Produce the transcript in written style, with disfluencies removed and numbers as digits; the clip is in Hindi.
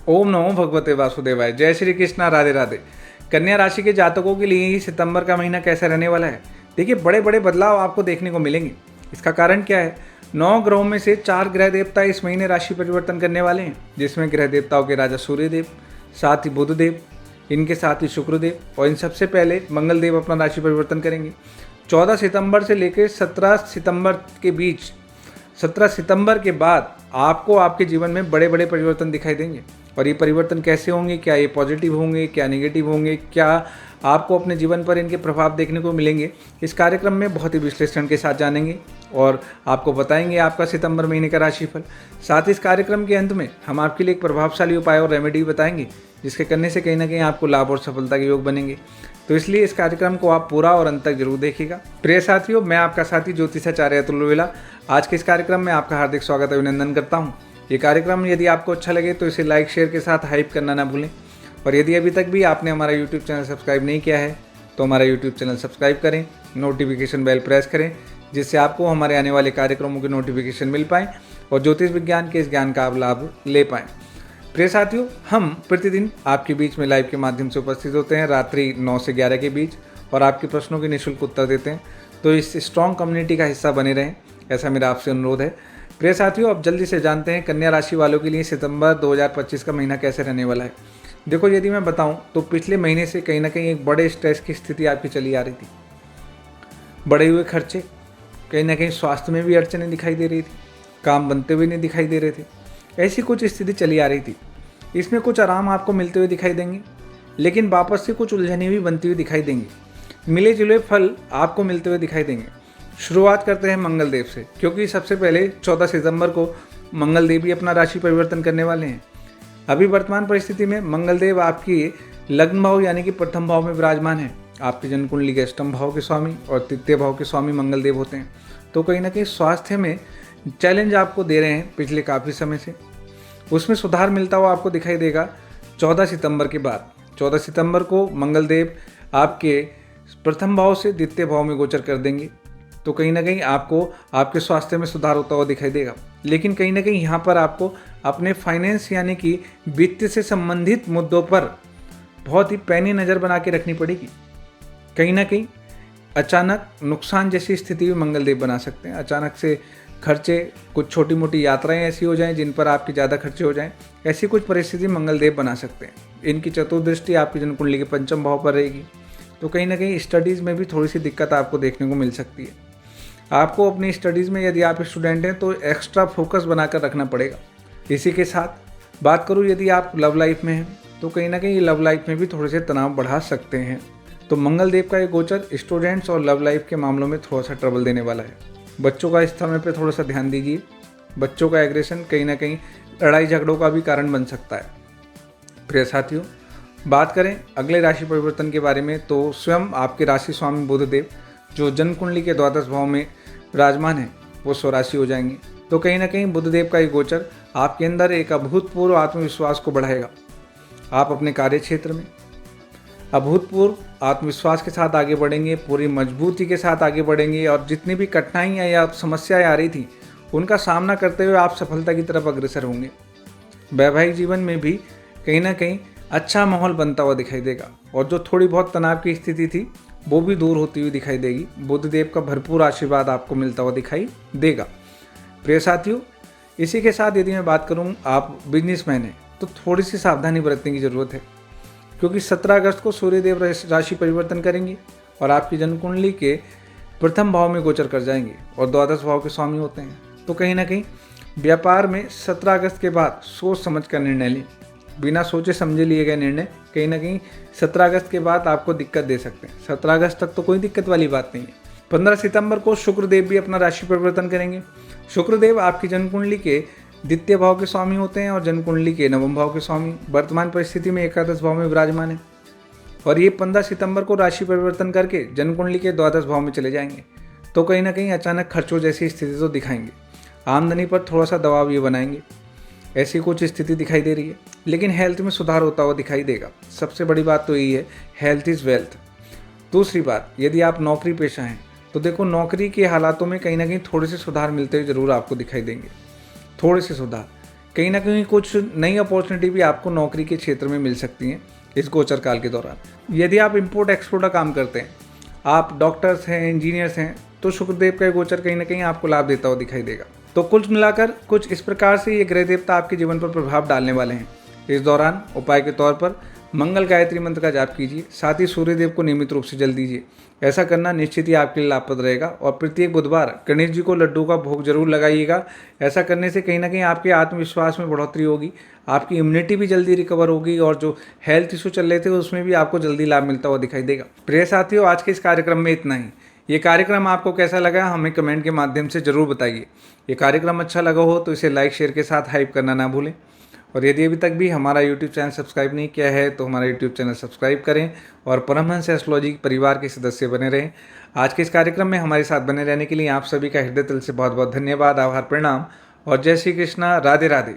ओम नमो भगवते वासुदेवाय। जय श्री कृष्णा, राधे राधे। कन्या राशि के जातकों के लिए ही सितंबर का महीना कैसा रहने वाला है। देखिए, बड़े बड़े बदलाव आपको देखने को मिलेंगे। इसका कारण क्या है? 9 ग्रहों में से 4 ग्रह देवता इस महीने राशि परिवर्तन करने वाले हैं, जिसमें ग्रह देवताओं के राजा सूर्यदेव, साथ ही बुधदेव, इनके साथ ही शुक्रदेव और इन सबसे पहले मंगलदेव अपना राशि परिवर्तन करेंगे। 14 सितंबर से लेकर 17 सितंबर के बीच, 17 सितंबर के बाद आपको आपके जीवन में बड़े बड़े परिवर्तन दिखाई देंगे। और ये परिवर्तन कैसे होंगे? क्या ये पॉजिटिव होंगे, क्या नेगेटिव होंगे, क्या आपको अपने जीवन पर इनके प्रभाव देखने को मिलेंगे? इस कार्यक्रम में बहुत ही विश्लेषण के साथ जानेंगे और आपको बताएंगे आपका सितंबर महीने का राशिफल। साथ ही इस कार्यक्रम के अंत में हम आपके लिए एक प्रभावशाली उपाय और रेमेडी बताएंगे, जिसके करने से कहीं ना कहीं आपको लाभ और सफलता के योग बनेंगे। तो इसलिए इस कार्यक्रम को आप पूरा और अंत तक जरूर देखिएगा। प्रिय साथियों, मैं आपका साथी ज्योतिषाचार्य अतुल लोहिला आज के इस कार्यक्रम में आपका हार्दिक स्वागत अभिनंदन करता हूँ। ये कार्यक्रम यदि आपको अच्छा लगे तो इसे लाइक शेयर के साथ हाइप करना ना भूलें। और यदि अभी तक भी आपने हमारा यूट्यूब चैनल सब्सक्राइब नहीं किया है तो हमारा यूट्यूब चैनल सब्सक्राइब करें, नोटिफिकेशन बेल प्रेस करें, जिससे आपको हमारे आने वाले कार्यक्रमों की नोटिफिकेशन मिल पाए और ज्योतिष विज्ञान के इस ज्ञान का आप लाभ ले पाएँ। प्रिय साथियों, हम प्रतिदिन आपके बीच में लाइव के माध्यम से उपस्थित होते हैं रात्रि 9 से 11 के बीच और आपके प्रश्नों के निःशुल्क उत्तर देते हैं। तो इस स्ट्रॉन्ग कम्युनिटी का हिस्सा बने रहें, ऐसा मेरा आपसे अनुरोध है। प्रिय साथियों, अब जल्दी से जानते हैं कन्या राशि वालों के लिए सितंबर 2025 का महीना कैसे रहने वाला है। देखो, यदि मैं बताऊं तो पिछले महीने से कहीं ना कहीं एक बड़े स्ट्रेस की स्थिति आपकी चली आ रही थी। बढ़े हुए खर्चे, कहीं ना कहीं स्वास्थ्य में भी अड़चनें दिखाई दे रही थी, काम बनते हुए नहीं दिखाई दे रहे थे, ऐसी कुछ स्थिति चली आ रही थी। इसमें कुछ आराम आपको मिलते हुए दिखाई देंगे, लेकिन वापस से कुछ उलझनें भी बनती हुई दिखाई देंगी। मिले जुले फल आपको मिलते हुए दिखाई देंगे। शुरुआत करते हैं मंगलदेव से, क्योंकि सबसे पहले 14 सितंबर को मंगलदेव भी अपना राशि परिवर्तन करने वाले हैं। अभी वर्तमान परिस्थिति में मंगलदेव आपकी लग्न भाव यानी कि प्रथम भाव में विराजमान है। आपकी जन्म कुंडली के अष्टम भाव के स्वामी और तृतीय भाव के स्वामी मंगलदेव होते हैं। तो कहीं ना कहीं स्वास्थ्य में चैलेंज आपको दे रहे हैं पिछले काफ़ी समय से, उसमें सुधार मिलता हुआ आपको दिखाई देगा 14 सितंबर के बाद। 14 सितंबर को मंगलदेव आपके प्रथम भाव से द्वितीय भाव में गोचर कर देंगे। तो कहीं ना कहीं आपको आपके स्वास्थ्य में सुधार होता हुआ दिखाई देगा। लेकिन कहीं ना कहीं यहाँ पर आपको अपने फाइनेंस यानी कि वित्त से संबंधित मुद्दों पर बहुत ही पैनी नज़र बना के रखनी पड़ेगी। कहीं ना कहीं अचानक नुकसान जैसी स्थिति भी मंगलदेव बना सकते हैं। अचानक से खर्चे, कुछ छोटी मोटी यात्राएं ऐसी हो जाएं जिन पर आपके ज़्यादा खर्चे हो जाएं, ऐसी कुछ परिस्थिति मंगलदेव बना सकते हैं। इनकी चतुर्दृष्टि आपकी जन्म कुंडली के पंचम भाव पर रहेगी। तो कहीं ना कहीं स्टडीज़ में भी थोड़ी सी दिक्कत आपको देखने को मिल सकती है। आपको अपनी स्टडीज़ में, यदि आप स्टूडेंट हैं तो एक्स्ट्रा फोकस बनाकर रखना पड़ेगा। इसी के साथ बात करूं, यदि आप लव लाइफ में हैं तो कहीं ना कहीं लव लाइफ में भी थोड़े से तनाव बढ़ा सकते हैं। तो मंगलदेव का ये गोचर स्टूडेंट्स और लव लाइफ के मामलों में थोड़ा सा ट्रबल देने वाला है। बच्चों का इस समय पर थोड़ा सा ध्यान दीजिए। बच्चों का एग्रेशन कहीं ना कहीं लड़ाई झगड़ों का भी कारण बन सकता है। प्रिय साथियों, बात करें अगले राशि परिवर्तन के बारे में तो स्वयं आपके राशि स्वामी बुधदेव, जो जन्म कुंडली के द्वादश भाव में विराजमान है, वो स्वराशि हो जाएंगे। तो कहीं ना कहीं बुधदेव का ये गोचर आपके अंदर एक अभूतपूर्व आत्मविश्वास को बढ़ाएगा। आप अपने कार्य क्षेत्र में अभूतपूर्व आत्मविश्वास के साथ आगे बढ़ेंगे, पूरी मजबूती के साथ आगे बढ़ेंगे और जितनी भी कठिनाइयाँ या समस्याएं आ रही थी उनका सामना करते हुए आप सफलता की तरफ अग्रसर होंगे। वैवाहिक जीवन में भी कहीं ना कहीं अच्छा माहौल बनता हुआ दिखाई देगा और जो थोड़ी बहुत तनाव की स्थिति थी वो भी दूर होती हुई दिखाई देगी। बुधदेव का भरपूर आशीर्वाद आपको मिलता हुआ दिखाई देगा। प्रिय साथियों, इसी के साथ यदि मैं बात करूं, आप बिजनेसमैन हैं तो थोड़ी सी सावधानी बरतने की ज़रूरत है, क्योंकि 17 अगस्त को सूर्यदेव राशि परिवर्तन करेंगे और आपकी जन्म कुंडली के प्रथम भाव में गोचर कर जाएंगे और द्वादश भाव के स्वामी होते हैं। तो कहीं ना कहीं व्यापार में 17 अगस्त के बाद सोच समझ कर निर्णय लें। बिना सोचे समझे लिए गए निर्णय कहीं ना कहीं 17 अगस्त के बाद आपको दिक्कत दे सकते हैं। 17 अगस्त तक तो कोई दिक्कत वाली बात नहीं है। 15 सितंबर को शुक्रदेव भी अपना राशि परिवर्तन करेंगे। शुक्रदेव आपकी जन्म कुंडली के द्वितीय भाव के स्वामी होते हैं और जन्म कुंडली के नवम भाव के स्वामी वर्तमान परिस्थिति में एकादश भाव में विराजमान है और ये 15 सितंबर को राशि परिवर्तन करके जन्म कुंडली के द्वादश भाव में चले जाएंगे। तो कहीं ना कहीं अचानक खर्चों जैसी स्थिति तो दिखाएंगे। आमदनी पर थोड़ा सा दबाव ये बनाएंगे, ऐसी कुछ स्थिति दिखाई दे रही है। लेकिन हेल्थ में सुधार होता हुआ दिखाई देगा। सबसे बड़ी बात तो यही है, हेल्थ इज़ वेल्थ। दूसरी बात, यदि आप नौकरी पेशा हैं तो देखो, नौकरी के हालातों में कहीं ना कहीं थोड़े से सुधार मिलते हुए ज़रूर आपको दिखाई देंगे। थोड़े से सुधार, कहीं ना कहीं कुछ नई अपॉर्चुनिटी भी आपको नौकरी के क्षेत्र में मिल सकती हैं इस गोचर काल के दौरान। यदि आप इंपोर्ट एक्सपोर्ट का काम करते हैं, आप डॉक्टर्स हैं, इंजीनियर्स हैं, तो शुक्रदेव का गोचर कहीं ना कहीं आपको लाभ देता हुआ दिखाई देगा। तो कुल मिलाकर कुछ इस प्रकार से ये ग्रह देवता आपके जीवन पर प्रभाव डालने वाले हैं। इस दौरान उपाय के तौर पर मंगल गायत्री मंत्र का जाप कीजिए, साथ ही सूर्यदेव को नियमित रूप से जल दीजिए। ऐसा करना निश्चित ही आपके लिए लाभप्रद रहेगा। और प्रत्येक बुधवार गणेश जी को लड्डू का भोग जरूर लगाइएगा। ऐसा करने से कहीं ना कहीं आपके आत्मविश्वास में बढ़ोतरी होगी, आपकी इम्यूनिटी भी जल्दी रिकवर होगी और जो हेल्थ इशू चल रहे थे उसमें भी आपको जल्दी लाभ मिलता हुआ दिखाई देगा। प्रिय साथियों, आज के इस कार्यक्रम में इतना ही। ये कार्यक्रम आपको कैसा लगा हमें कमेंट के माध्यम से ज़रूर बताइए। ये कार्यक्रम अच्छा लगा हो तो इसे लाइक शेयर के साथ हाइप करना ना भूलें। और यदि अभी तक भी हमारा YouTube चैनल सब्सक्राइब नहीं किया है तो हमारा YouTube चैनल सब्सक्राइब करें और परमहंस एस्ट्रोलॉजी परिवार के सदस्य बने रहें। आज के इस कार्यक्रम में हमारे साथ बने रहने के लिए आप सभी का हृदय दिल से बहुत बहुत धन्यवाद, आभार, प्रणाम और जय श्री कृष्णा, राधे राधे।